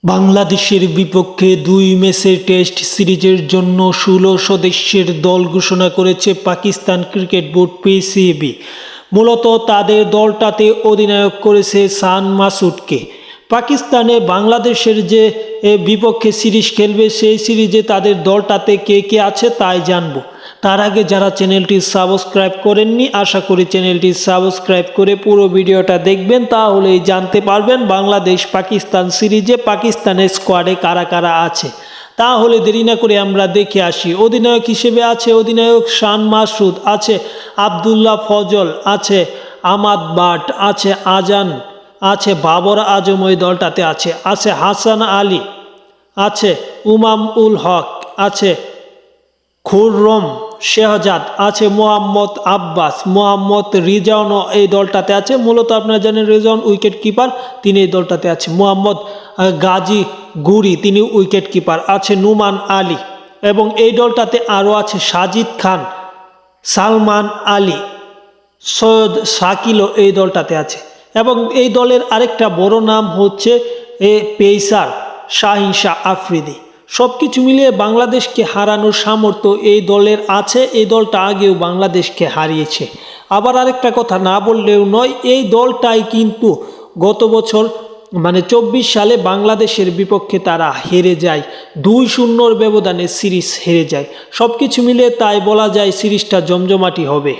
বাংলাদেশের বিপক্ষে ২ ম্যাচের টেস্ট সিরিজের জন্য ১৬ সদস্যের দল ঘোষণা করেছে পাকিস্তান ক্রিকেট বোর্ড পিসিবি। মূলত তাদের দলটাতে অধিনায়ক করেছে শান মাসুদকে। পাকিস্তানে বাংলাদেশের যে বিপক্ষে সিরিজ খেলবে সেই সিরিজে তাদের দলটাতে কে কে আছে তাই জানবো। তার আগে যারা চ্যানেলটি সাবস্ক্রাইব করেননি, আশা করি চ্যানেলটি সাবস্ক্রাইব করে পুরো ভিডিওটা দেখবেন, তাহলেই জানতে পারবেন বাংলাদেশ পাকিস্তান সিরিজে পাকিস্তানের স্কোয়াডে কারা কারা আছে। তাহলে দেরি না করে আমরা দেখে আসি। অধিনায়ক হিসেবে আছে অধিনায়ক শান মাসুদ, আছে আবদুল্লাহ ফজল, আছে আহমাদ বাট, আছে আজান, আছে বাবর আজম, ওই দলটাতে আছে হাসান আলী, আছে উমাম উল হক, আছে খুররম শেহজাদ, আছে মোহাম্মদ আব্বাস, মোহাম্মদ রিজাউনও এই দলটাতে আছে। মূলত আপনারা জানেন রিজাউন উইকেট কিপার, তিনি এই দলটাতে আছে। মোহাম্মদ গাজী গুরি, তিনি উইকেট কিপার, আছে নুমান আলী, এবং এই দলটাতে আরও আছে সাজিদ খান, সালমান আলী, সৈয়দ শাকিলও এই দলটাতে আছে। এবং এই দলের আরেকটা বড় নাম হচ্ছে পেসার শাহিন শাহ আফ্রিদি। সব কিছু মিলিয়ে বাংলাদেশকে হারানোর সামর্থ্য এই দলের আছে। এই দলটা আগেও বাংলাদেশকে হারিয়েছে। আবার আরেকটা কথা না বললেও নয়, এই দলটাই কিন্তু গত বছর 24 সালে বাংলাদেশের বিপক্ষে তারা হেরে যায়, 2-0 ব্যবধানে সিরিজ হেরে যায়। সব কিছু মিলিয়ে তাই বলা যায় সিরিজটা জমজমাটি হবে।